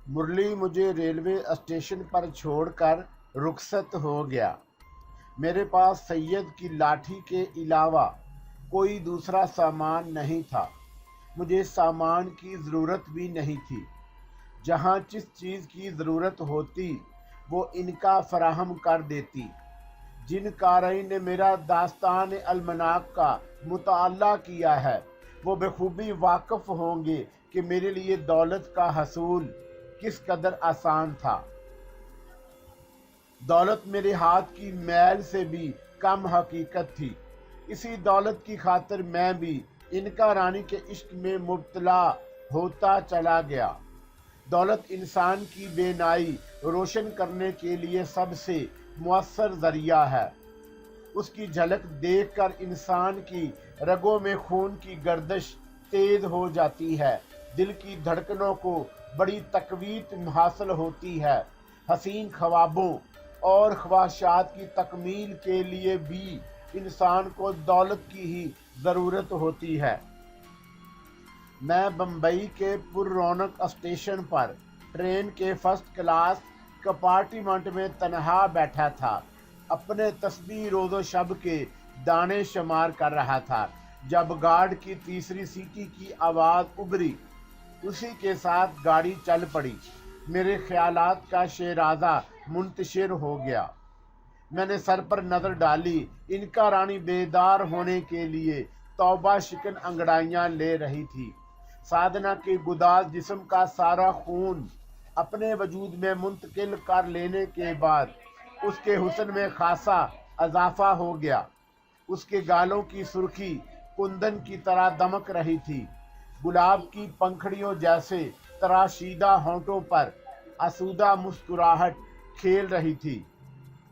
मुरली मुझे railway station पर छोड़कर रुखसत हो गया। मेरे पास सैयद की लाठी के अलावा कोई दूसरा सामान नहीं था। मुझे सामान की ज़रूरत भी नहीं थी। जहाँ जिस चीज़ की ज़रूरत होती वो इनका फराहम कर देती। जिन क़ारीन ने मेरा दास्तान अलमनाक का मुताला किया है वो बखूबी वाकिफ़ होंगे कि मेरे लिए दौलत का हसूल किस कदर आसान था। दौलत मेरे हाथ की मैल से भी कम हकीकत थी। इसी दौलत की खातिर मैं भी इनका रानी के इश्क में मुब्तला होता चला गया। दौलत इंसान की बेनाई रोशन करने के लिए सबसे मुअस्सर ज़रिया है। उसकी झलक देखकर इंसान की रगों में खून की गर्दिश तेज हो जाती है। दिल की धड़कनों को बड़ी तकवीत हासिल होती है। हसीन ख्वाबों और ख्वाहिशात की तकमील के लिए भी इंसान को दौलत की ही ज़रूरत होती है। मैं बम्बई के पुररौनक स्टेशन पर ट्रेन के फर्स्ट क्लास कंपार्टमेंट में तनहा बैठा था। अपने तस्बीह रोज़ो शब के दाने शुमार कर रहा था जब गार्ड की तीसरी सीटी की आवाज़ उभरी। उसी के साथ गाड़ी चल पड़ी। मेरे ख्यालात का शेराज़ा मुंतशिर हो गया। मैंने सर पर नज़र डाली। इनका रानी बेदार होने के लिए तौबा शिकन अंगड़ाइयाँ ले रही थी। साधना के गुदाज जिस्म का सारा खून अपने वजूद में मुंतकिल कर लेने के बाद उसके हुस्न में खासा अजाफा हो गया। उसके गालों की सुर्खी कुंदन की तरह दमक रही थी। गुलाब की पंखड़ियों जैसे तराशीदा होंठों पर आसूदा मुस्कुराहट खेल रही थी।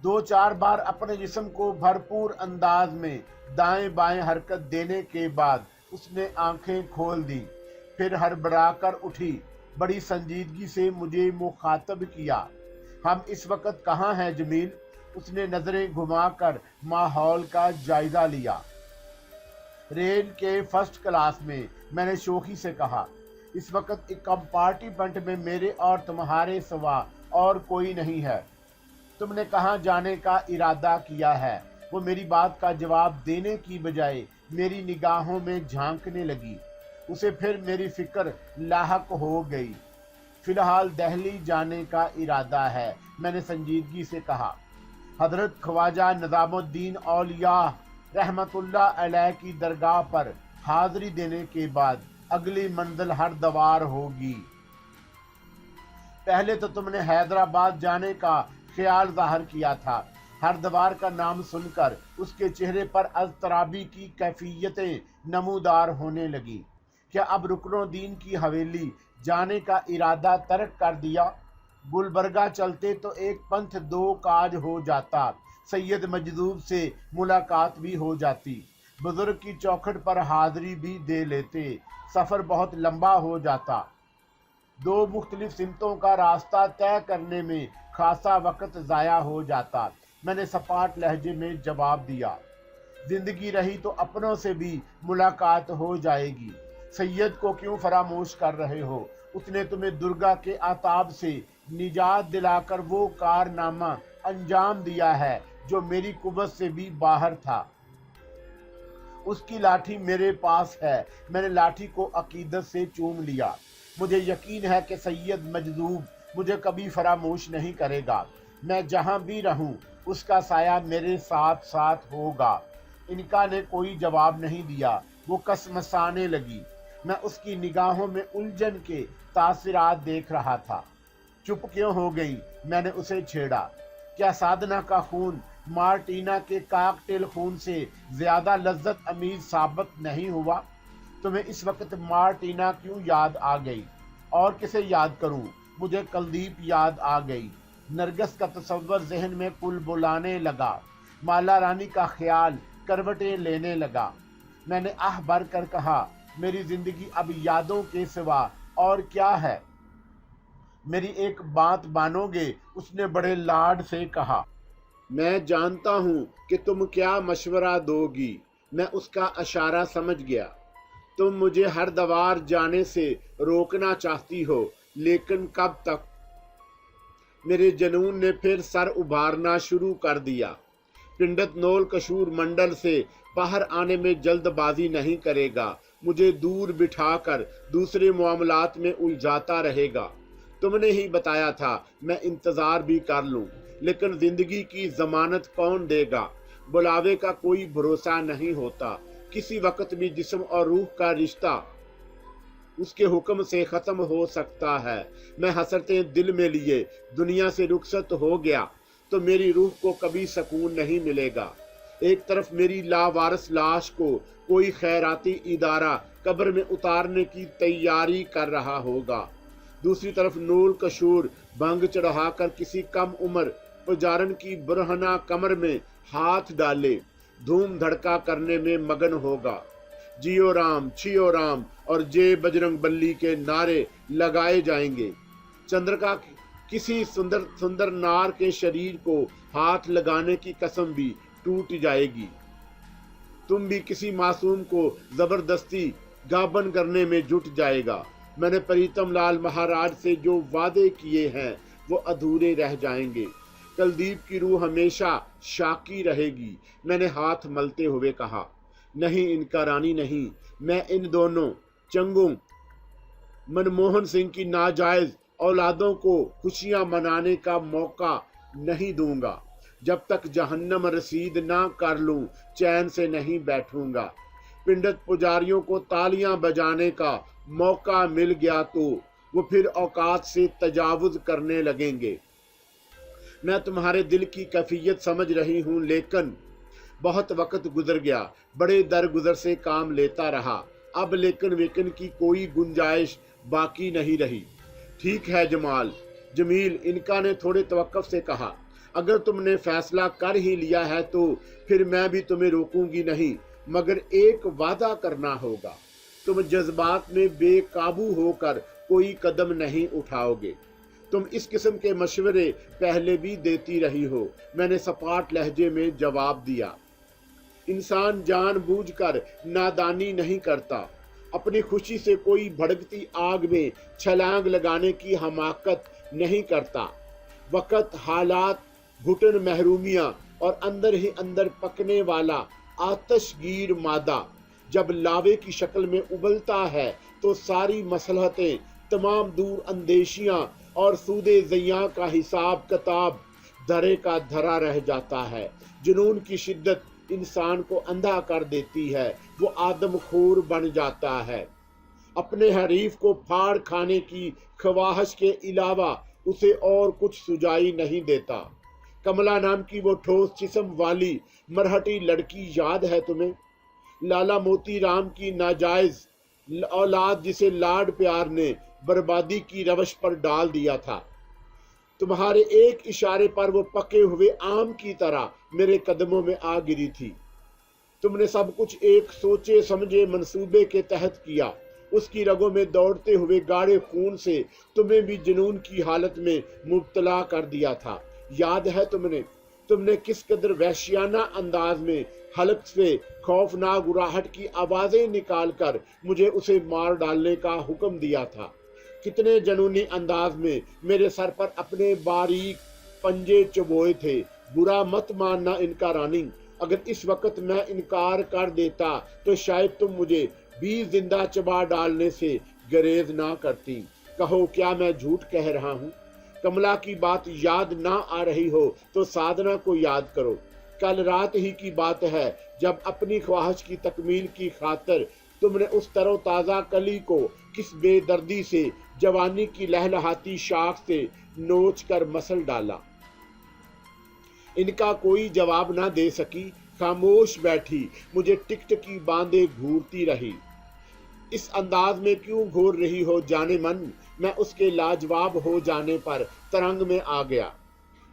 दो चार बार अपने जिस्म को भरपूर अंदाज में दाएं बाएं हरकत देने के बाद उसने आंखें खोल दी। फिर हड़बड़ाकर उठी। बड़ी संजीदगी से मुझे मुखातब किया। हम इस वक्त कहाँ हैं जमील? उसने नजरें घुमाकर माहौल का जायजा लिया। रेल के फर्स्ट क्लास में, मैंने शोखी से कहा। इस वक्त एक कंपार्टमेंट में मेरे और तुम्हारे सिवा और कोई नहीं है। तुमने कहाँ जाने का इरादा किया है? वो मेरी बात का जवाब देने की बजाय मेरी निगाहों में झांकने लगी। उसे फिर मेरी फिक्र लाहक हो गई। फिलहाल दिल्ली जाने का इरादा है, मैंने संजीदगी से कहा। हजरत ख्वाजा निज़ामुद्दीन औलिया रहमतुल्लाह अलैह की दरगाह पर हाज़री देने के बाद अगली मंजिल हरद्वार होगी। पहले तो तुमने हैदराबाद जाने का ख्याल ज़ाहिर किया था। हरद्वार का नाम सुनकर उसके चेहरे पर अज़तराबी की कैफियतें नमूदार होने लगी। क्या अब रुकनुद्दीन की हवेली जाने का इरादा तर्क कर दिया? गुलबर्गा चलते तो एक पंथ दो काज हो जाता। सैयद मजदूब से मुलाकात भी हो जाती। बुजुर्ग की चौखट पर हाज़री भी दे लेते। सफ़र बहुत लंबा हो जाता। दो मुख्तलिफ सिमतों का रास्ता तय करने में खासा वक्त ज़ाया हो जाता। मैंने सपाट लहजे में जवाब दिया। जिंदगी रही तो अपनों से भी मुलाकात हो जाएगी। सैयद को क्यों फरामोश कर रहे हो? उसने तुम्हें दुर्गा के आताब से निजात दिलाकर वो कारनामा अंजाम दिया है जो मेरी कुव्वत से भी बाहर था। उसकी लाठी मेरे पास है। मैंने लाठी को अकीदत से चूम लिया। मुझे यकीन है कि सैयद मजदूब मुझे कभी फरामोश नहीं करेगा। मैं जहाँ भी रहूँ उसका साया मेरे साथ साथ होगा। इनका ने कोई जवाब नहीं दिया। वो कसमसाने लगी। मैं उसकी निगाहों में उलझन के तासिरात देख रहा था। चुप क्यों हो गई? मैंने उसे छेड़ा। क्या साधना का खून मार्टिना के काकटेल खून से ज्यादा लज्जत अमीज साबित नहीं हुआ? तुम्हें इस वक्त मार्टिना क्यों याद आ गई? और किसे याद करूं? मुझे कुलदीप याद आ गई। नरगस का तस्वर जहन में कुल बुलाने लगा। माला रानी का ख्याल करवटें लेने लगा। मैंने आह भर कर कहा, मेरी जिंदगी अब यादों के सिवा और क्या है? मेरी एक बात मानोगे? उसने बड़े लाड से कहा। मैं जानता हूँ कि तुम क्या मशवरा दोगी। मैं उसका इशारा समझ गया। तुम मुझे हरद्वार जाने से रोकना चाहती हो। लेकिन कब तक? मेरे जनून ने फिर सर उभारना शुरू कर दिया। पिंडत नौल कशूर मंडल से बाहर आने में जल्दबाजी नहीं करेगा, मुझे दूर बिठाकर दूसरे मामलात में उलझाता रहेगा। तुमने ही बताया था मैं इंतजार भी कर लूं, लेकिन जिंदगी की जमानत कौन देगा? बुलावे का कोई भरोसा नहीं होता, किसी वक्त भी जिस्म और रूह का रिश्ता उसके हुक्म से खत्म हो सकता है। मैं हसरतें दिल में लिए दुनिया से रुखसत हो गया तो मेरी रूह को कभी सुकून नहीं मिलेगा। एक तरफ मेरी लावारिस लाश को कोई खैराती इदारा कब्र में उतारने की तैयारी कर रहा होगा, दूसरी तरफ नूल कशूर भंग चढ़ाकर किसी कम उम्र पुजारन की बुरहना कमर में हाथ डाले धूम धड़का करने में मगन होगा। जियो राम, छियो राम और जय बजरंग बली के नारे लगाए जाएंगे। चंद्रिका किसी सुंदर सुंदर नार के शरीर को हाथ लगाने की कसम भी टूट जाएगी। तुम भी किसी मासूम को जबरदस्ती गाबन करने में जुट जाएगा। मैंने प्रीतम लाल महाराज से जो वादे किए हैं वो अधूरे रह जाएंगे। कुलदीप की रूह हमेशा शाकी रहेगी। मैंने हाथ मलते हुए कहा, नहीं इनका रानी नहीं, मैं इन दोनों चंगों मनमोहन सिंह की नाजायज औलादों को खुशियां मनाने का मौका नहीं दूंगा। जब तक जहन्नम रसीद ना कर लूं चैन से नहीं बैठूंगा। पिंडत पुजारियों को तालियां बजाने का मौका मिल गया तो वो फिर औकात से तजावुज करने लगेंगे। मैं तुम्हारे दिल की कैफियत समझ रही हूं, लेकिन बहुत वक्त गुजर गया, बड़े दरगुजर से काम लेता रहा, अब लेकिन वेकिन की कोई गुंजाइश बाकी नहीं रही। ठीक है जमील, इनका ने थोड़े तवक्कुफ से कहा, अगर तुमने फैसला कर ही लिया है तो फिर मैं भी तुम्हें रोकूंगी नहीं, मगर एक वादा करना होगा, तुम जज्बात में बेकाबू होकर कोई कदम नहीं उठाओगे। तुम इस किस्म के मशवरे पहले भी देती रही हो। मैंने सपाट लहजे में जवाब दिया, इंसान जानबूझकर नादानी नहीं करता, अपनी खुशी से कोई भड़कती आग में छलांग लगाने की हमाकत नहीं करता। वक्त, हालात, घुटन, महरूमियां और अंदर ही अंदर पकने वाला आतशगीर मादा जब लावे की शक्ल में उबलता है तो सारी मसलहतें, तमाम दूर अंदेशियां और सूदे ज़ियां का हिसाब किताब धरे का धरा रह जाता है। जुनून की शिद्दत इंसान को अंधा कर देती है, वो आदमखोर बन जाता है। अपने हरीफ को फाड़ खाने की ख्वाहिश के अलावा उसे और कुछ सुझाई नहीं देता। कमला नाम की वो ठोस जिस्म वाली मरहटी लड़की याद है तुम्हें? लाला मोती राम की नाजायज औलाद जिसे लाड प्यार ने बर्बादी की रवश पर डाल दिया था। तुम्हारे एक इशारे पर वो पके हुए आम की तरह मेरे कदमों में आ गिरी थी। तुमने सब कुछ एक सोचे समझे मंसूबे के तहत किया। उसकी रगों में दौड़ते हुए गाढ़े खून से तुम्हें भी जुनून की हालत में मुब्तला कर दिया था। याद है तुमने किस कदर वहशियाना अंदाज में हलक से खौफनाक गुराहट की आवाजें निकालकर मुझे उसे मार डालने का हुक्म दिया था। कितने जनूनी अंदाज में मेरे सर पर अपने बारीक पंजे चुभोए थे। बुरा मत मानना इनका रानी, अगर इस वक्त मैं इनकार कर देता तो शायद तुम मुझे भी जिंदा चबा डालने से गरेज ना करती। कहो क्या मैं झूठ कह रहा हूँ? कमला की बात याद ना आ रही हो तो साधना को याद करो। कल रात ही की बात है जब अपनी ख्वाहिश की तकमील की खातिर तुमने उस तरोताजा कली को किस बेदर्दी से जवानी की लहलहाती शाख से नोच कर मसल डाला। इनका कोई जवाब ना दे सकी, खामोश बैठी मुझे टिकटकी बांधे घूरती रही। इस अंदाज में क्यों घूर रही हो जाने मन? मैं उसके लाजवाब हो जाने पर तरंग में आ गया।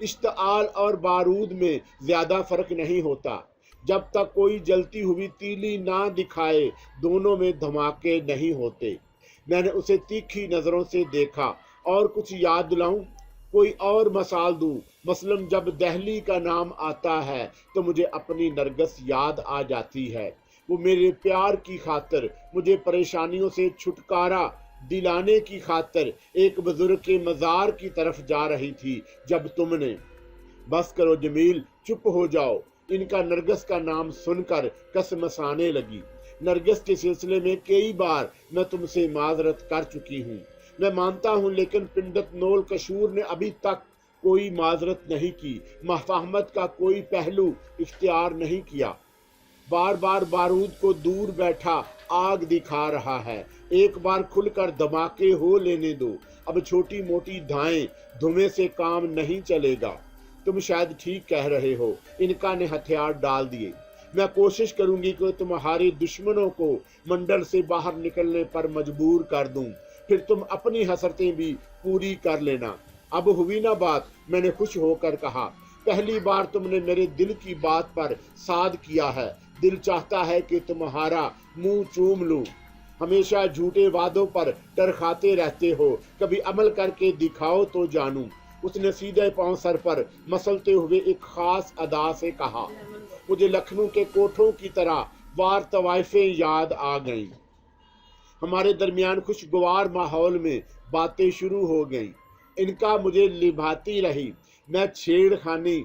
इश्ताल और बारूद में ज्यादा फर्क नहीं होता। जब तक कोई जलती हुई तीली ना दिखाए दोनों में धमाके नहीं होते। मैंने उसे तीखी नजरों से देखा। और कुछ याद दिलाऊं, कोई और मसाल दूं? मसलन जब दहली का नाम आता है तो मुझे अपनी नरगस याद आ जाती है। वो मेरे प्यार की खातिर मुझे परेशानियों से छुटकारा दिलाने की खातिर एक बुजुर्ग के मजार की तरफ जा रही थी जब तुमने। बस करो जमील, चुप हो जाओ। इनका नरगिस का नाम सुनकर कसमसाने लगी। नरगिस के सिलसिले में कई बार मैं तुमसे माजरत कर चुकी हूँ, मैं मानता हूँ, लेकिन पिंडत नोल कशूर ने अभी तक कोई माजरत नहीं की, महफाहमत का कोई पहलू इख्तियार नहीं किया। बार बार बारूद को दूर बैठा आग दिखा रहा है। एक बार खुलकर धमाके हो लेने दो। अब छोटी मोटी धाएं धुएं से काम नहीं चलेगा। तुम शायद ठीक कह रहे हो, इनका ने हथियार डाल दिए। मैं कोशिश करूंगी कि तुम्हारे दुश्मनों को मंडल से बाहर निकलने पर मजबूर कर दूं, फिर तुम अपनी हसरतें भी पूरी कर लेना। अब हुई ना बात, मैंने खुश होकर कहा। पहली बार तुमने मेरे दिल की बात पर साध किया है। दिल चाहता है कि तुम्हारा मुंह चूम लूं। हमेशा झूठे वादों पर टरखाते रहते हो, कभी अमल करके दिखाओ तो जानूं। उसने सीधे पांव सर पर मसलते हुए एक खास अदा से कहा। मुझे लखनऊ के कोठों की तरह वार तवाइफें याद आ गईं। हमारे दरमियान खुशगवार माहौल में बातें शुरू हो गईं। इनका मुझे लिभाती रही, मैं छेड़खानी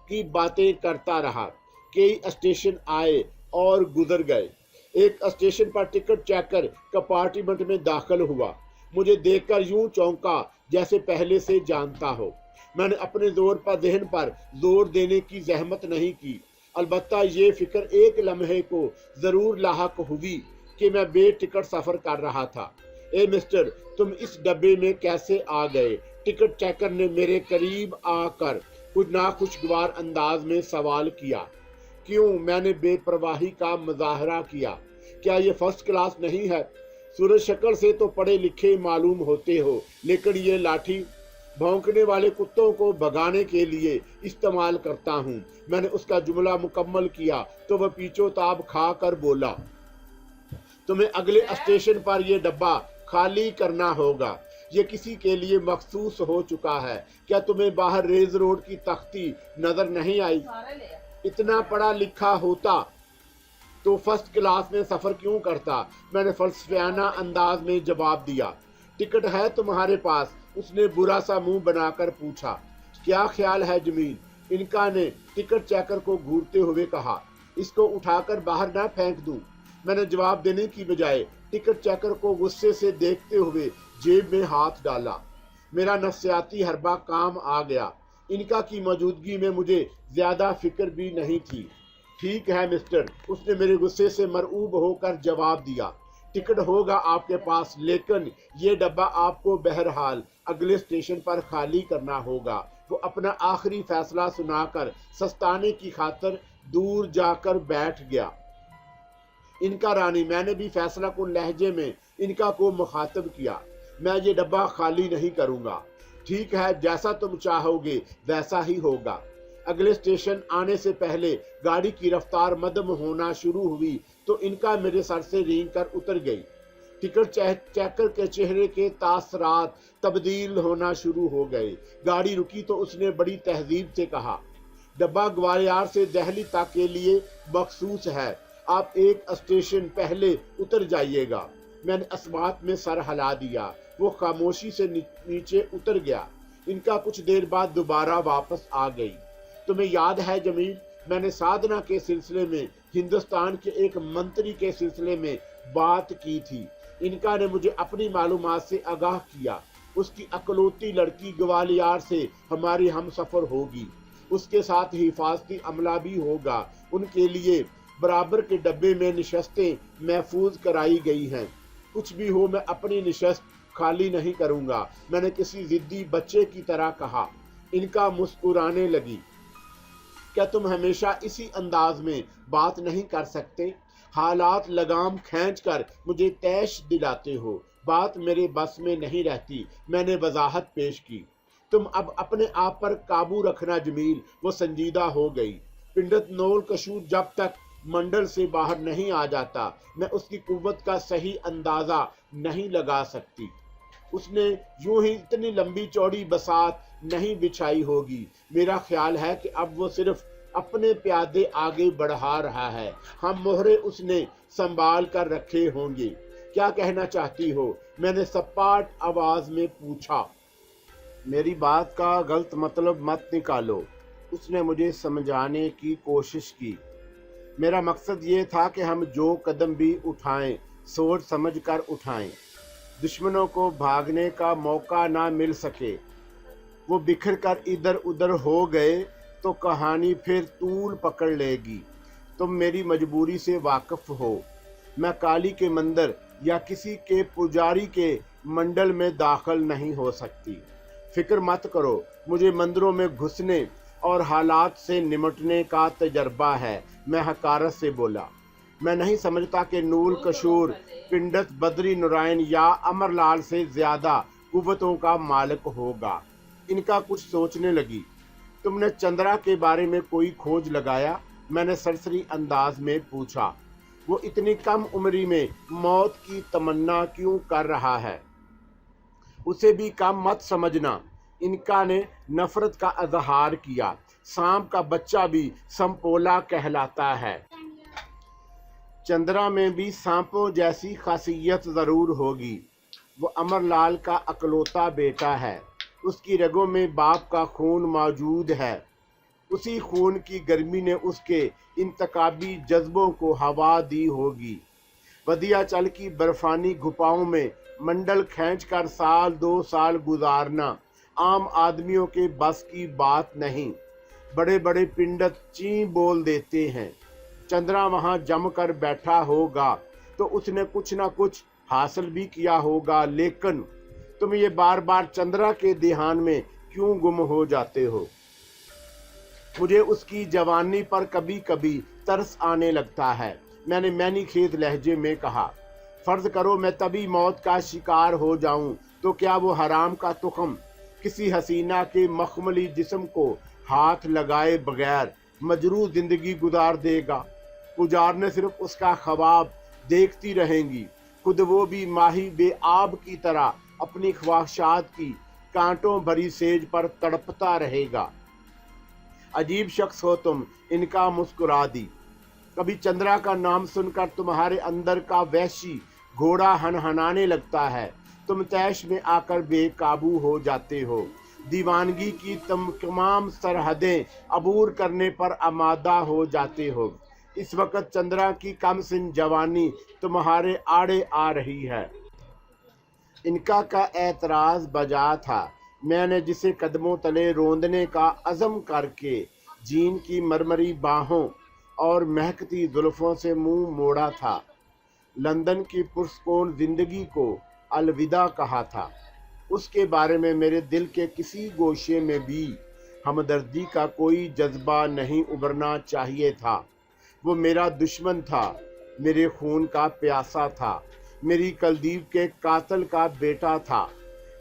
की बातें करता रहा। कई स्टेशन आए और गुजर गए। एक स्टेशन पर टिकट चेकर कंपार्टमेंट में दाखिल हुआ। मुझे देखकर यूं चौंका जैसे पहले से जानता हो। मैंने अपने जोर पर जहन पर जोर देने की जहमत नहीं की। अलबत्ता ये फिक्र एक लम्हे को जरूर लाहक हुई कि मैं बेटिकट सफर कर रहा था। ए मिस्टर, तुम इस डब्बे में कैसे आ गए? टिकट चेकर ने मेरे करीब आकर कुछ नाखुशगवार अंदाज में सवाल किया। क्यों? मैंने बेपरवाही का मुजाहरा किया। क्या ये फर्स्ट क्लास नहीं है? सूरज शक्ल से तो पढ़े लिखे मालूम होते हो, लेकिन ये लाठी भौंकने वाले कुत्तों को भगाने के लिए इस्तेमाल करता हूँ। मैंने उसका जुमला मुकम्मल किया तो वह पीछोताब खा कर बोला, तुम्हें अगले स्टेशन पर यह डब्बा खाली करना होगा। ये किसी के लिए मखसूस हो चुका है। क्या तुम्हें बाहर रेज रोड की तख्ती नजर नहीं आई? इतना पढ़ा लिखा होता तो फर्स्ट क्लास में सफर क्यों करता? मैंने फलसफियाना अंदाज में जवाब दिया। टिकट है तुम्हारे पास? उसने बुरा सा मुंह बनाकर पूछा। क्या ख्याल है जमील? इनका ने टिकट चेकर को घूरते हुए कहा। इसको उठाकर बाहर ना फेंक दूं? मैंने जवाब देने की बजाय टिकट चेकर को गुस्से से देखते हुए जेब में हाथ डाला। मेरा नफ्सियाती हरबा काम आ गया। इनका की मौजूदगी में मुझे ज्यादा फिक्र भी नहीं थी। ठीक है मिस्टर, उसने मेरे गुस्से से मरऊब होकर जवाब दिया। टिकट होगा आपके पास, लेकिन ये डब्बा आपको बहरहाल अगले स्टेशन पर खाली करना होगा। वो अपना आखिरी फैसला सुनाकर सस्ताने की खातिर दूर जाकर बैठ गया। इनका रानी, मैंने भी फैसला कुन लहजे में इनका को मुखातब किया। मैं ये डब्बा खाली नहीं करूंगा। ठीक है, जैसा तुम चाहोगे वैसा ही होगा। अगले स्टेशन आने से पहले गाड़ी की रफ्तार मध्यम होना शुरू हुई तो इनका मेरे सर से रेंग कर उतर गई। टिकट चेकर के चेहरे के तासरात तब्दील होना शुरू हो गए। गाड़ी रुकी तो उसने बड़ी तहजीब से कहा, डब्बा ग्वालियर से दिल्ली तक के लिए मखसूस है, आप एक स्टेशन पहले उतर जाइएगा। मैंने अस्मात में सर हिला दिया। वो खामोशी से नीचे उतर गया। इनका कुछ देर बाद दोबारा वापस आ गई। तुम्हें याद है जमील, मैंने साधना के सिलसिले में हिंदुस्तान के एक मंत्री के सिलसिले में बात की थी। इनका ने मुझे अपनी मालूमात से आगाह किया। उसकी अकलौती लड़की ग्वालियर से हमारी हमसफर होगी। उसके साथ हिफाजती अमला भी होगा। उनके लिए बराबर के डब्बे में निशस्तें महफूज कराई गई हैं। कुछ भी हो, मैं अपनी निशस्त खाली नहीं करूंगा, मैंने किसी जिद्दी बच्चे की तरह कहा। इनका मुस्कुराने लगी। क्या तुम हमेशा इसी अंदाज में बात नहीं कर सकते? हालात लगाम खींचकर मुझे तैश दिलाते हो। बात मेरे बस में नहीं रहती। मैंने वजाहत पेश की। तुम अब अपने आप पर काबू रखना जमील। वो संजीदा हो गई। पिंडत नोल कशूर जब तक मंडल से बाहर नहीं आ जाता, मैं उसकी कुव्वत का सही अंदाजा नहीं लगा सकती। उसने यूं ही इतनी लंबी चौड़ी बसात नहीं बिछाई होगी। मेरा ख्याल है कि अब वो सिर्फ अपने प्यादे आगे बढ़ा रहा है। हम मोहरे उसने संभाल कर रखे होंगे। क्या कहना चाहती हो? मैंने सपाट आवाज में पूछा। मेरी बात का गलत मतलब मत निकालो, उसने मुझे समझाने की कोशिश की। मेरा मकसद ये था कि हम जो कदम भी उठाएं सोच समझ कर उठाएं, दुश्मनों को भागने का मौका ना मिल सके। वो बिखर कर इधर उधर हो गए तो कहानी फिर तूल पकड़ लेगी। तुम मेरी मजबूरी से वाकिफ हो। मैं काली के मंदिर या किसी के पुजारी के मंडल में दाखिल नहीं हो सकती। फिक्र मत करो, मुझे मंदिरों में घुसने और हालात से निमटने का तजर्बा है, मैं हकारत से बोला। मैं नहीं समझता कि नूल कशूर, पिंडत, बद्री नुराइन या अमरलाल से ज्यादा कुव्वतों का मालिक होगा। इनका कुछ सोचने लगी। तुमने चंद्रा के बारे में कोई खोज लगाया? मैंने सरसरी अंदाज में पूछा। वो इतनी कम उम्री में मौत की तमन्ना क्यों कर रहा है? उसे भी कम मत समझना। इनका ने नफरत का इजहार किया। सांप का बच्चा भी संपोला कहलाता है। चंद्रा में भी सांपों जैसी खासियत जरूर होगी। वो अमरलाल का अकलौता बेटा है। उसकी रगों में बाप का खून मौजूद है। उसी खून की गर्मी ने उसके इंतकाबी जज्बों को हवा दी होगी। वदियाचल की बर्फानी गुफाओं में मंडल खींचकर साल 2 साल गुजारना आम आदमियों के बस की बात नहीं। बड़े बड़े पिंडत ची बोल देते हैं। चंद्रा वहां जमकर बैठा होगा तो उसने कुछ ना कुछ हासिल भी किया होगा, लेकिन तुम ये बार बार चंद्रा के ध्यान में क्यों गुम हो जाते हो? मुझे उसकी जवानी पर कभी कभी तरस आने लगता है, मैंने मैनीखेत लहजे में कहा। फर्ज करो मैं तभी मौत का शिकार हो जाऊं तो क्या वो हराम का तुखम किसी हसीना के मखमली जिस्म को हाथ लगाए बगैर मजरू जिंदगी गुजार देगा? पुजार ने सिर्फ उसका ख्वाब देखती रहेंगी, खुद वो भी माही बेआब की तरह अपनी ख्वाहिशात की कांटों भरी सेज पर तड़पता रहेगा। अजीब शख्स हो तुम, इनका मुस्कुरा दी। कभी चंद्रा का नाम सुनकर तुम्हारे अंदर का वैशी घोड़ा हनहनाने लगता है। तुम तैश में आकर बेकाबू हो जाते हो। दीवानगी की तमाम सरहदें अबूर करने पर आमादा हो जाते हो। इस वक्त चंद्रा की कमसिन जवानी तुम्हारे आड़े आ रही है। इनका का एतराज बजा था। मैंने जिसे कदमों तले रोंदने का अज़म करके जीन की मरमरी बाहों और महकती जुल्फों से मुंह मोड़ा था, लंदन की पुरस्कून जिंदगी को अलविदा कहा था, उसके बारे में मेरे दिल के किसी गोशे में भी हमदर्दी का कोई जज्बा नहीं उभरना चाहिए था। वो मेरा दुश्मन था, मेरे खून का प्यासा था, मेरी कलदीब के कातल का बेटा था।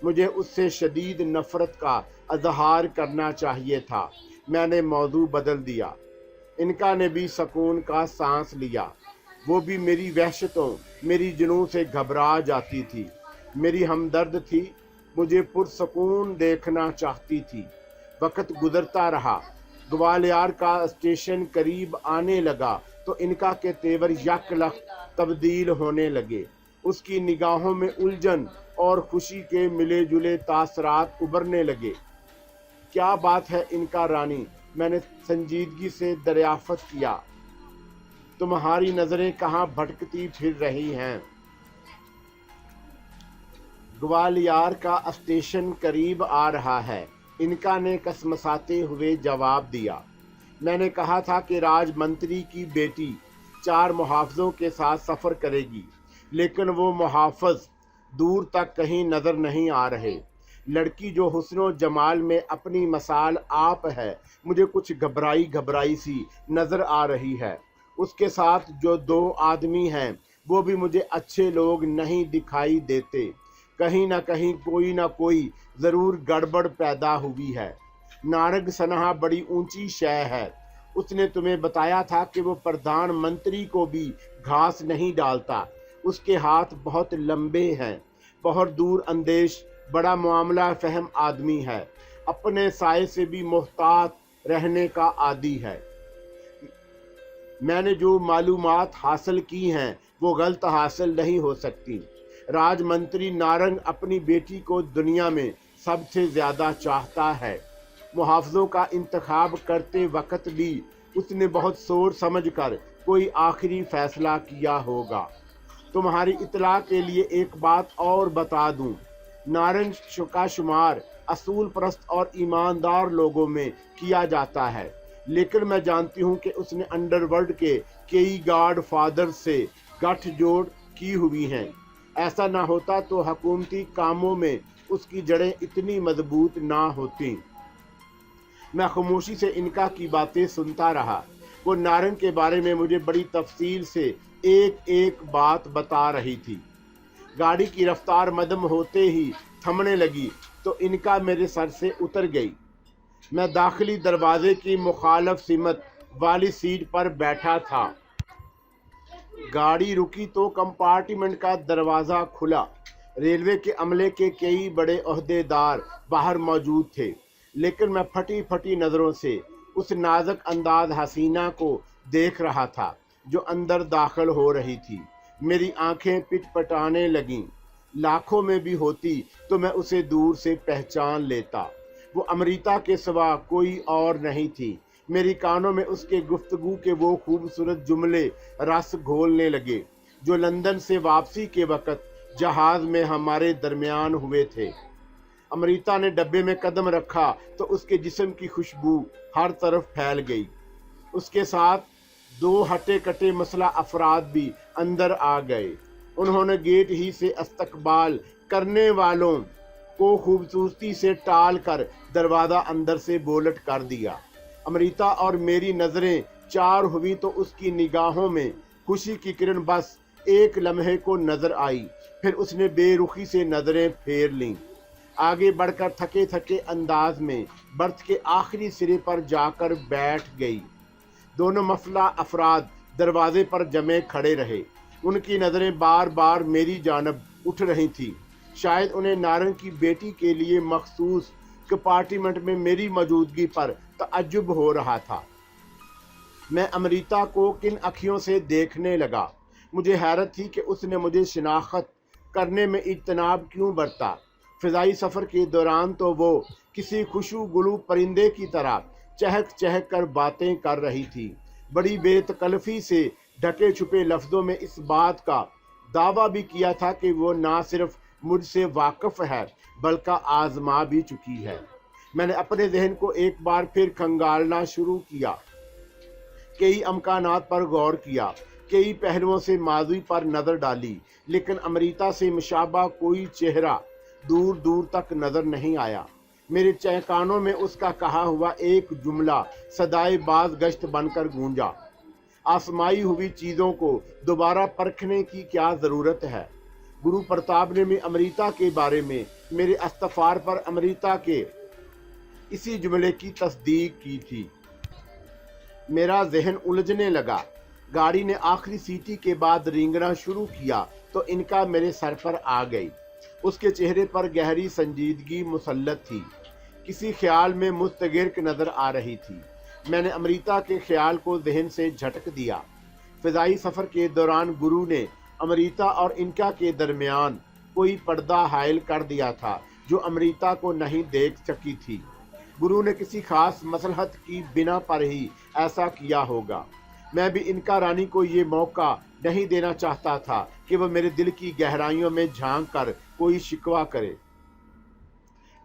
मुझे उससे शदीद नफरत का इजहार करना चाहिए था। मैंने मौजू बदल दिया। इनका ने भी सुकून का सांस लिया। वो भी मेरी वहशतों, मेरी जुनून से घबरा जाती थी। मेरी हमदर्द थी, मुझे पुरसकून देखना चाहती थी। वक्त गुजरता रहा। ग्वालियर का स्टेशन करीब आने लगा तो इनका के तेवर यकलख तब्दील होने लगे। उसकी निगाहों में उलझन और खुशी के मिले जुले तासरात उभरने लगे। क्या बात है इनका रानी, मैंने संजीदगी से दरियाफ्त किया। तुम्हारी नजरें कहाँ भटकती फिर रही हैं? ग्वालियर का स्टेशन करीब आ रहा है, इनका ने कसमसाते हुए जवाब दिया। मैंने कहा था कि राजमंत्री की बेटी 4 मुहाफ़िज़ों के साथ सफ़र करेगी, लेकिन वो मुहाफ़िज़ दूर तक कहीं नज़र नहीं आ रहे। लड़की जो हुस्नो जमाल में अपनी मसाल आप है, मुझे कुछ घबराई घबराई सी नज़र आ रही है। उसके साथ जो 2 आदमी हैं वो भी मुझे अच्छे लोग नहीं दिखाई देते। कहीं ना कोई ज़रूर गड़बड़ पैदा हुई है। नारग सनहा बड़ी ऊंची शय है। उसने तुम्हें बताया था कि वो प्रधानमंत्री को भी घास नहीं डालता। उसके हाथ बहुत लंबे हैं। बहुत दूर अंदेश, बड़ा मामला फहम आदमी है। अपने साये से भी मोहतात रहने का आदी है। मैंने जो मालूमात हासिल की हैं वो गलत हासिल नहीं हो सकती। राजमंत्री नारंग अपनी बेटी को दुनिया में सबसे ज्यादा चाहता है। मुहाफ़िज़ों का इंतखाब करते वक्त भी उसने बहुत सोच समझ कर कोई आखिरी फैसला किया होगा। तुम्हारी इत्तला के लिए एक बात और बता दूं, नारंग का शुमार असूल परस्त और ईमानदार लोगों में किया जाता है, लेकिन मैं जानती हूं कि उसने अंडरवर्ल्ड के कई गॉड फादर से गठजोड़ की हुई हैं। ऐसा ना होता तो हुकूमती कामों में उसकी जड़ें इतनी मजबूत ना होती। मैं खामोशी से इनका की बातें सुनता रहा। वो नारंग के बारे में मुझे बड़ी तफसील से एक एक बात बता रही थी। गाड़ी की रफ्तार मदम होते ही थमने लगी तो इनका मेरे सर से उतर गई। मैं दाखिली दरवाजे की मुखालफ सिमत वाली सीट पर बैठा था। गाड़ी रुकी तो कंपार्टमेंट का दरवाज़ा खुला। रेलवे के अमले के कई बड़े ओहदेदार बाहर मौजूद थे, लेकिन मैं फटी फटी नज़रों से उस नाजुक अंदाज हसीना को देख रहा था जो अंदर दाखिल हो रही थी। मेरी आंखें पिटपटाने लगीं। लाखों में भी होती तो मैं उसे दूर से पहचान लेता। वो अमृता के सिवा कोई और नहीं थी। मेरी कानों में उसके गुफ्तगू के वो खूबसूरत जुमले रस घोलने लगे जो लंदन से वापसी के वक़्त जहाज़ में हमारे दरमियान हुए थे। अमृता ने डब्बे में कदम रखा तो उसके जिस्म की खुशबू हर तरफ फैल गई। उसके साथ दो हटे कटे मसला अफराद भी अंदर आ गए। उन्होंने गेट ही से इस्तकबाल करने वालों को खूबसूरती से टाल कर दरवाज़ा अंदर से बोलट कर दिया। अमृता और मेरी नज़रें चार हुई तो उसकी निगाहों में खुशी की किरण बस एक लम्हे को नजर आई, फिर उसने बेरुखी से नज़रें फेर लीं। आगे बढ़कर थके थके अंदाज में बर्थ के आखिरी सिरे पर जाकर बैठ गई। दोनों मफला अफराद दरवाजे पर जमे खड़े रहे। उनकी नज़रें बार बार मेरी जानब उठ रही थी। शायद उन्हें नारंग की बेटी के लिए मखसूस कंपार्टमेंट में मेरी मौजूदगी पर तअज्जुब हो रहा था। मैं अमृता को किन अखियों से देखने लगा। मुझे हैरत थी कि उसने मुझे शिनाख्त करने में इज्तनाब क्यों बरता। फ़िज़ाई सफ़र के दौरान तो वो किसी खुशगुलू परिंदे की तरह चहक चहक कर बातें कर रही थी। बड़ी बेतकल्फ़ी से ढके छुपे लफ्ज़ों में इस बात का दावा भी किया था कि वो ना सिर्फ मुझसे वाकिफ़ है बल्कि आज़मा भी चुकी है। मैंने अपने जहन को एक बार फिर खंगालना शुरू किया, कई अमकानात पर गौर किया, कई पहलुओं से माज़ी पर नज़र डाली, लेकिन अमृता से मुशाबा कोई चेहरा दूर दूर तक नज़र नहीं आया। मेरे कानों में उसका कहा हुआ एक जुमला सदाए बाज गश्त बनकर गूंजा, आसमाई हुई चीज़ों को दोबारा परखने की क्या ज़रूरत है। गुरु प्रताप ने भी अमृता के बारे में मेरे इस्तफार पर अमृता के इसी जुमले की तस्दीक की थी। मेरा जहन उलझने लगा। गाड़ी ने आखिरी सीटी के बाद रेंगना शुरू किया तो इनका मेरे सर पर आ गई। उसके चेहरे पर गहरी संजीदगी मुसल्लत थी, किसी ख्याल में मुस्तगिर्क नजर आ रही थी। मैंने अमृता के ख्याल को जहन से झटक दिया। फ़िज़ाई सफ़र के दौरान गुरु ने अमृता और इनका के दरमियान कोई पर्दा हायल कर दिया था जो अमृता को नहीं देख सकी थी। गुरु ने किसी खास मसलहत की बिना पर ही ऐसा किया होगा। मैं भी इनका रानी को ये मौका नहीं देना चाहता था कि वह मेरे दिल की गहराइयों में झांक कर कोई शिकवा करे।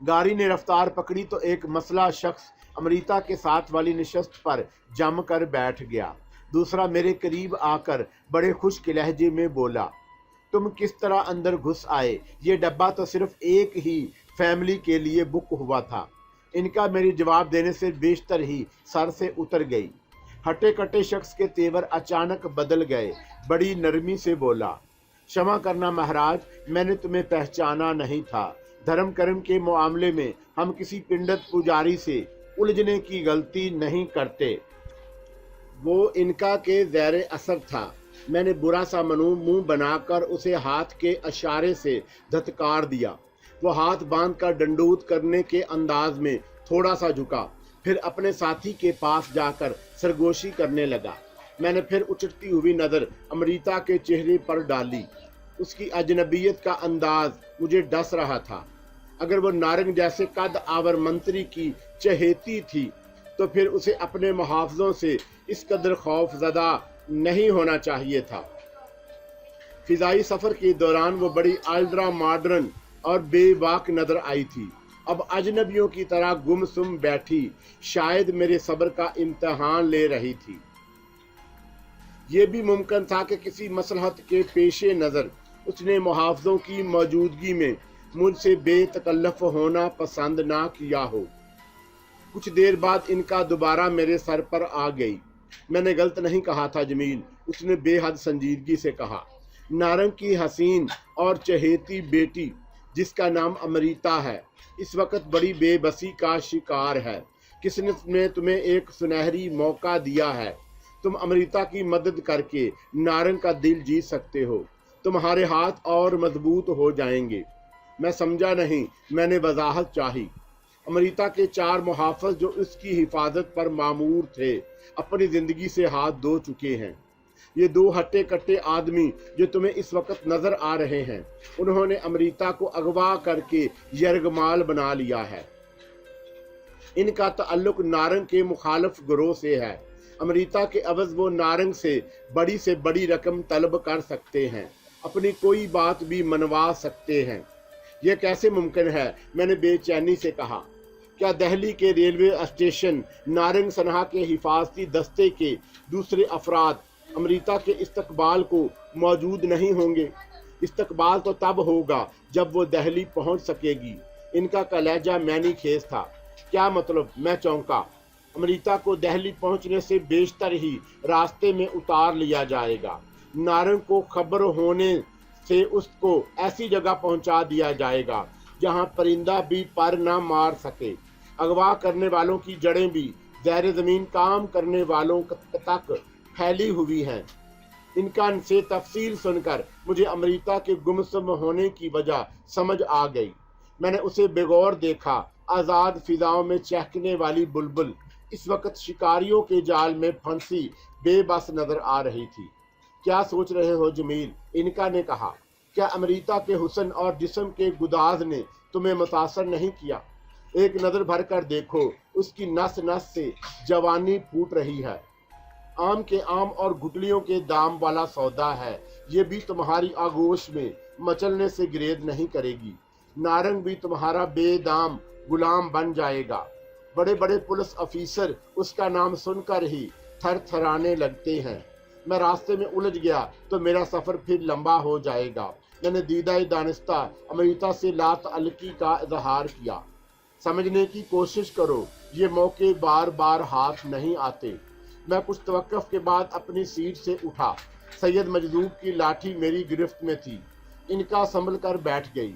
गाड़ी ने रफ्तार पकड़ी तो एक मसला शख्स अमृता के साथ वाली नशस्त पर जम कर बैठ गया। दूसरा मेरे करीब आकर बड़े खुश्क लहजे में बोला, तुम किस तरह अंदर घुस आए? ये डब्बा तो सिर्फ एक ही फैमिली के लिए बुक हुआ था। इनका मेरे जवाब देने से बेशतर ही सर से उतर गई। हटे कटे शख्स के तेवर अचानक बदल गए। बड़ी नरमी से बोला, क्षमा करना महाराज, मैंने तुम्हें पहचाना नहीं था। धर्म कर्म के मामले में हम किसी पिंडत पुजारी से उलझने की गलती नहीं करते। वो इनका के ज़ैर असर था। मैंने बुरा सा मुंह बनाकर उसे हाथ के इशारे से धत्कार दिया। वो हाथ बांध कर डंडूत करने के अंदाज में थोड़ा सा झुका, फिर अपने साथी के पास जाकर सरगोशी करने लगा। मैंने फिर उचटती हुई नजर अमृता के चेहरे पर डाली। उसकी अजनबियत का अंदाज मुझे डस रहा था। अगर वो नारंग जैसे कद आवर मंत्री की चहेती थी तो फिर उसे अपने मुहाफिजों से इस कदर खौफजदा नहीं होना चाहिए था। फिजाई सफर के दौरान वो बड़ी अल्ट्रा मॉडर्न और बेबाक नजर आई थी। अब अजनबियों की तरह गुमसुम बैठी शायद मेरे सब्र का इम्तिहान ले रही थी। ये भी मुमकिन था कि किसी मसलहत के पेशे नज़र उसने मुहाफिजों की मौजूदगी में मुझसे बेतकल्लफ होना पसंद ना किया हो। कुछ देर बाद इनका दोबारा मेरे सर पर आ गई। मैंने गलत नहीं कहा था जमील, उसने बेहद संजीदगी से कहा। नारंग की हसीन और चहेती बेटी जिसका नाम अमृता है इस वक्त बड़ी बेबसी का शिकार है। किसने तुम्हें एक सुनहरी मौका दिया है। तुम अमृता की मदद करके नारंग का दिल जीत सकते हो। तुम्हारे हाथ और मजबूत हो जाएंगे। मैं समझा नहीं, मैंने वजाहत चाही। अमृता के 4 मुहाफिज जो उसकी हिफाजत पर मामूर थे अपनी जिंदगी से हाथ धो चुके हैं। ये 2 हट्टे कट्टे आदमी जो तुम्हें इस वक्त नजर आ रहे हैं, उन्होंने अमृता को अगवा करके यरगमाल बना लिया है। इनका ताल्लुक नारंग के मुखालिफ गिरोह से है। अमृता के अवज वो नारंग से बड़ी रकम तलब कर सकते हैं, अपनी कोई बात भी मनवा सकते हैं। यह कैसे मुमकिन है? मैंने बेचैनी से कहा। क्या दिल्ली के रेलवे स्टेशन नारंग सनहा के हिफाजती दस्ते के दूसरे अफराद अमृता के इस्तकबाल को मौजूद नहीं होंगे? इस्तकबाल तो तब होगा जब वो दिल्ली पहुंच सकेगी। इनका कलेजा मैनी खेस था। क्या मतलब? मैं चौंका। अमृता को दिल्ली पहुंचने से बेशतर ही रास्ते में उतार लिया जाएगा। नारंग को खबर होने से उसको ऐसी जगह पहुंचा दिया जाएगा जहां परिंदा भी पर ना मार सके। अगवा करने वालों की जड़ें भी ज़ेर ज़मीन काम करने वालों तक फैली हुई हैं। इनका से तफसील सुनकर मुझे अमृता के गुमसुम होने की वजह समझ आ गई। मैंने उसे बेगौर देखा। आज़ाद फिजाओं में चहकने वाली बुलबुल इस वक्त शिकारियों के जाल में फंसी बेबस नजर आ रही थी। क्या सोच रहे हो जमील? इनका ने कहा। क्या अमृता के हुस्न और जिस्म के गुदाज ने तुम्हें मुतासर नहीं किया? एक नजर भर कर देखो, उसकी नस नस से जवानी फूट रही है। आम के आम और गुटलियों के दाम वाला सौदा है। ये भी तुम्हारी आगोश में मचलने से ग्रेज नहीं करेगी। नारंग भी तुम्हारा बेदाम गुलाम बन जाएगा। बड़े बड़े पुलिस अफीसर उसका नाम सुनकर ही थर थराने लगते हैं। मैं रास्ते में उलझ गया तो मेरा सफर फिर लंबा हो जाएगा। मैंने दीदाए दानिस्ता अमृता से लातअल्लुकी का इजहार किया। समझने की कोशिश करो, ये मौके बार बार हाथ नहीं आते। मैं कुछ तवक्कुफ के बाद अपनी सीट से उठा। सैयद मजदूब की लाठी मेरी गिरफ्त में थी। इनका संभल कर बैठ गई।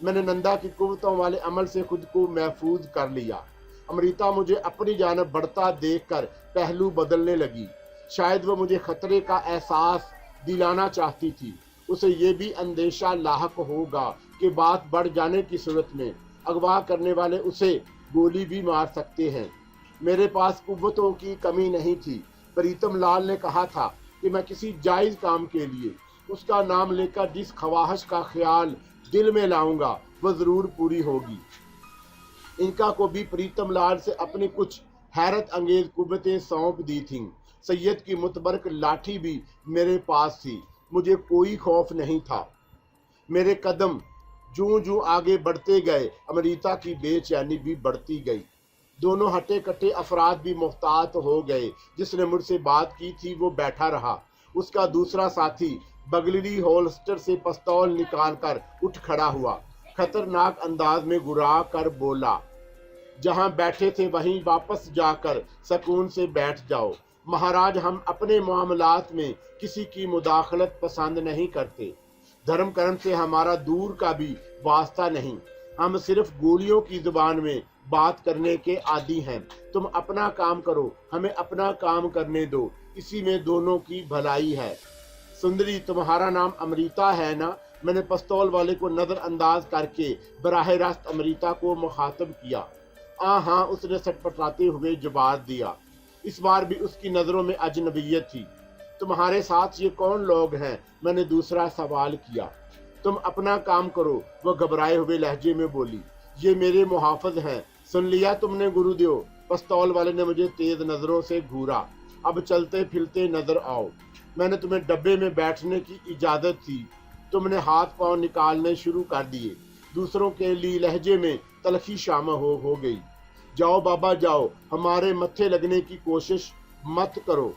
मैंने नंदा की कुव्वतों वाले अमल से खुद को महफूज कर लिया। अमृता मुझे अपनी जानब बढ़ता देखकर पहलू बदलने लगी। शायद वो मुझे खतरे का एहसास दिलाना चाहती थी। उसे ये भी अंदेशा लाहक होगा कि बात बढ़ जाने की सूरत में अगवा करने वाले उसे गोली भी मार सकते हैं। मेरे पास कुव्वतों की कमी नहीं थी। प्रीतम लाल ने कहा था कि मैं किसी जायज़ काम के लिए उसका नाम लेकर जिस ख्वाहिश का ख्याल दिल में लाऊंगा वह ज़रूर पूरी होगी। इनका को भी प्रीतम लाल से अपनी कुछ हैरत अंगेज कुव्वतें सौंप दी थीं। सैयद की मुतबरक लाठी भी मेरे पास थी। मुझे कोई खौफ नहीं था। मेरे कदम जूं जूं आगे बढ़ते गए अमृता की बेचैनी भी बढ़ती गई। दोनों हटे कट्टे अफराद भी मुहतात हो गए। जिसने मुझसे बात की थी वो बैठा रहा। उसका दूसरा साथी बगली होल्स्टर से पिस्तौल निकालकर उठ खड़ा हुआ। खतरनाक अंदाज में गुर्रा कर बोला, जहां बैठे थे वहीं वापस जाकर सुकून से बैठ जाओ। महाराज, हम अपने मामलात में किसी की मुदाखलत पसंद नहीं करते। धर्म कर्म से हमारा दूर का भी वास्ता नहीं। हम सिर्फ गोलियों की जुबान में बात करने के आदी हैं। तुम अपना काम करो, हमें अपना काम करने दो। इसी में दोनों की भलाई है। सुंदरी, तुम्हारा नाम अमृता है ना? मैंने पिस्तौल वाले को नजरअंदाज करके बराह रास्त अमृता को मुखातब किया। हाँ, उसने सटपटाते हुए जवाब दिया। इस बार भी उसकी नजरों में अजनबियत थी। تمہارے ساتھ یہ کون لوگ ہیں؟ میں نے دوسرا سوال کیا۔ تم اپنا کام کرو، وہ گھبرائے ہوئے لہجے میں بولی۔ یہ میرے محافظ ہیں۔ سن لیا تم نے گرودیو؟ پستول والے نے مجھے تیز نظروں سے گھورا۔ اب چلتے پھرتے نظر آؤ۔ میں نے تمہیں ڈبے میں بیٹھنے کی اجازت دی، تم نے ہاتھ پاؤں نکالنے شروع کر دیے۔ دوسروں کے لیے لہجے میں تلخی شامل ہو گئی۔ جاؤ بابا جاؤ، ہمارے متھے لگنے کی کوشش مت کرو۔